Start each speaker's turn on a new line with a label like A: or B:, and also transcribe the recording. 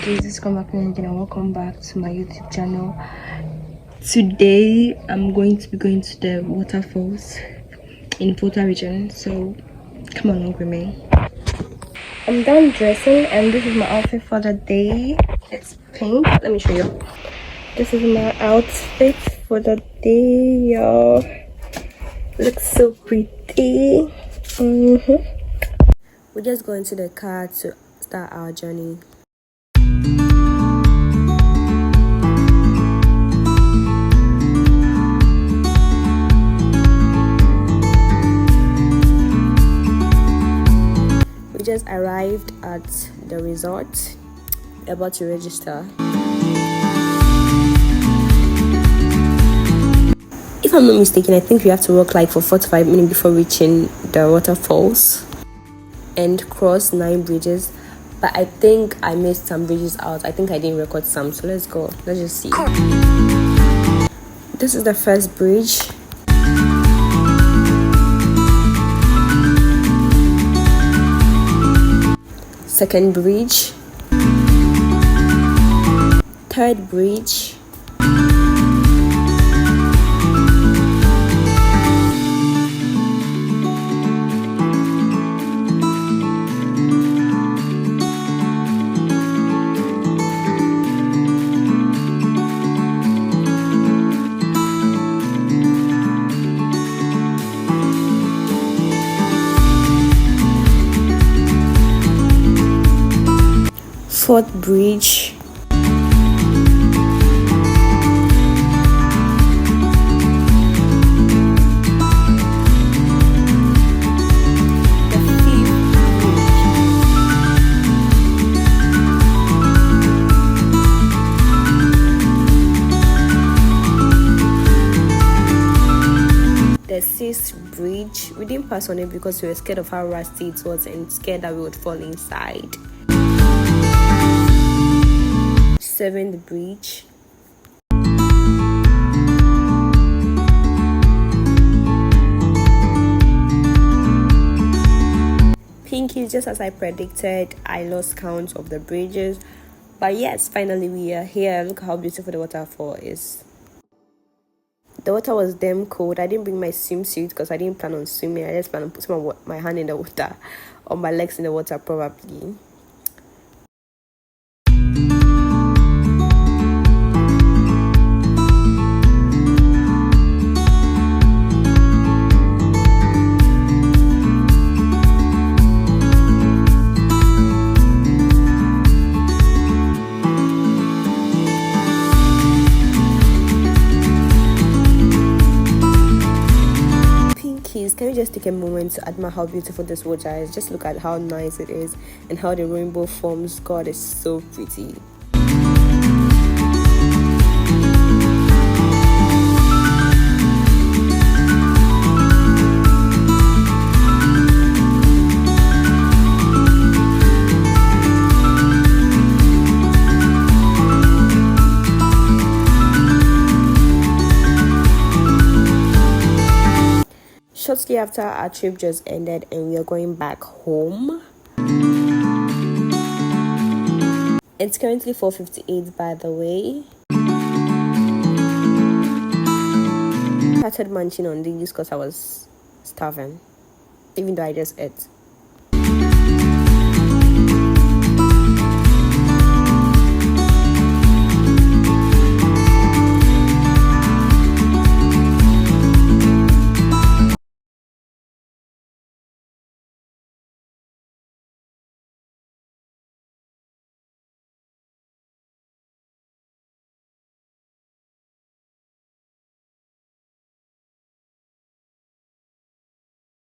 A: Guys, this is Cora Mcluna and welcome back to my YouTube channel. Today I'm going to be going to the waterfalls in Volta region, so come along with me. I'm done dressing and this is my outfit for the day. It's pink. Let me show you. This is my outfit for the day, y'all. Looks so pretty. We're just going to the car to start our journey. We just arrived at the resort, about to register. If I'm not mistaken, I think we have to walk like for 45 minutes before reaching the waterfalls and cross 9 bridges. But I think I missed some bridges out. I think I didn't record some, so let's go. Let's just see. This is the first bridge. Second bridge. Third bridge. Fourth bridge. The sixth bridge. We didn't pass on it because we were scared of how rusty it was and scared that we would fall inside. Seventh bridge. Pinkies, just as I predicted, I lost count of the bridges. But yes, finally we are here. Look how beautiful the waterfall is. The water was damn cold. I didn't bring my swimsuit because I didn't plan on swimming. I just plan on putting my hand in the water or my legs in the water probably. Can you just take a moment to admire how beautiful this water is? Just look at how nice it is and how the rainbow forms. God, it's so pretty. Shortly after, our trip just ended and we are going back home. It's currently 4:58 by the way. I started munching on these because I was starving, even though I just ate.